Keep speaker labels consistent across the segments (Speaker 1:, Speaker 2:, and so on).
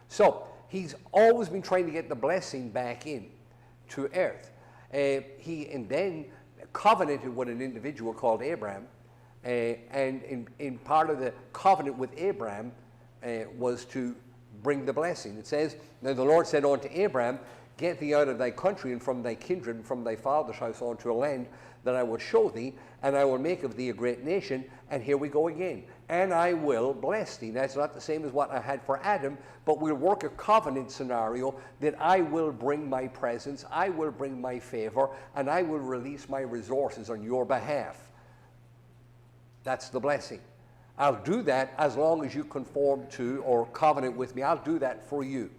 Speaker 1: So he's always been trying to get the blessing back in to earth. He and then covenanted with an individual called Abraham, and in part of the covenant with Abraham was to bring the blessing. It says, now the Lord said unto Abraham, get thee out of thy country and from thy kindred and from thy father's house unto a land that I will show thee, and I will make of thee a great nation. And here we go again. And I will bless thee. That's not the same as what I had for Adam, but we'll work a covenant scenario that I will bring my presence, I will bring my favor, and I will release my resources on your behalf. That's the blessing. I'll do that as long as you conform to or covenant with me. I'll do that for you.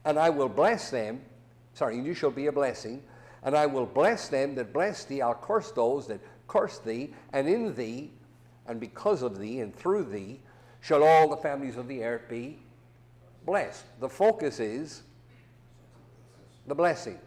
Speaker 1: And I will bless them. Sorry, and you shall be a blessing. And I will bless them that bless thee. I'll curse those that curse thee. And in thee, and because of thee, and through thee, shall all the families of the earth be blessed. The focus is the blessing.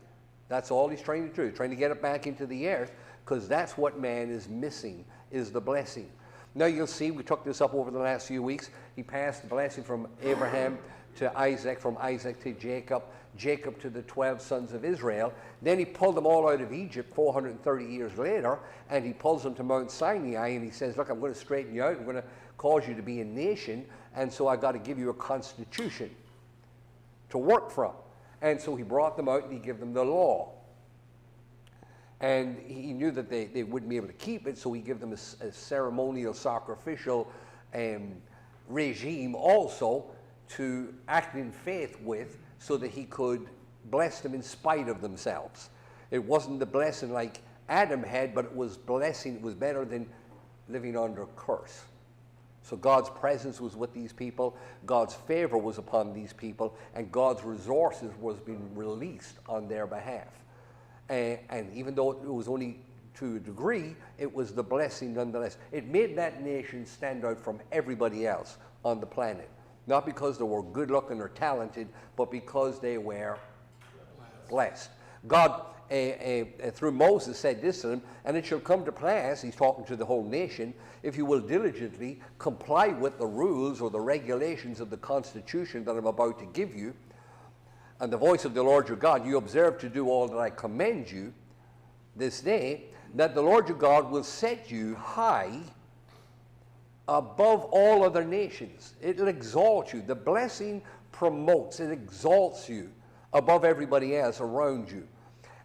Speaker 1: That's all he's trying to do. Trying to get it back into the earth, because that's what man is missing, is the blessing. Now you'll see, we took this up over the last few weeks. He passed the blessing from Abraham to Isaac, from Isaac to Jacob, Jacob to the 12 sons of Israel. Then he pulled them all out of Egypt 430 years later, and he pulls them to Mount Sinai, and he says, look, I'm going to straighten you out. I'm going to cause you to be a nation, and so I've got to give you a constitution to work from. And so he brought them out, and he gave them the law. And he knew that they wouldn't be able to keep it, so he gave them a ceremonial, sacrificial regime also to act in faith with, so that he could bless them in spite of themselves. It wasn't the blessing like Adam had, but it was blessing. It was better than living under a curse. So God's presence was with these people, God's favor was upon these people, and God's resources was being released on their behalf. And even though it was only to a degree, it was the blessing nonetheless. It made that nation stand out from everybody else on the planet. Not because they were good looking or talented, but because they were blessed. God, through Moses, said this to them, and it shall come to pass, he's talking to the whole nation, if you will diligently comply with the rules or the regulations of the constitution that I'm about to give you, and the voice of the Lord your God, you observe to do all that I command you this day, that the Lord your God will set you high above all other nations. It'll exalt you. The blessing promotes, it exalts you above everybody else around you.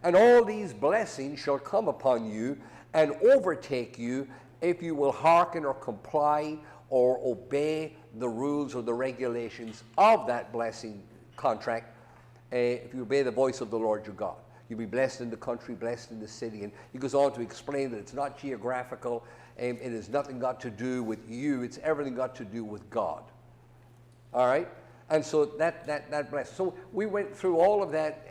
Speaker 1: And all these blessings shall come upon you and overtake you if you will hearken or comply or obey the rules or the regulations of that blessing contract. If you obey the voice of the Lord your God, you'll be blessed in the country, blessed in the city. And he goes on to explain that it's not geographical, it has nothing got to do with you, it's everything got to do with God. All right? And so that blessing. So we went through all of that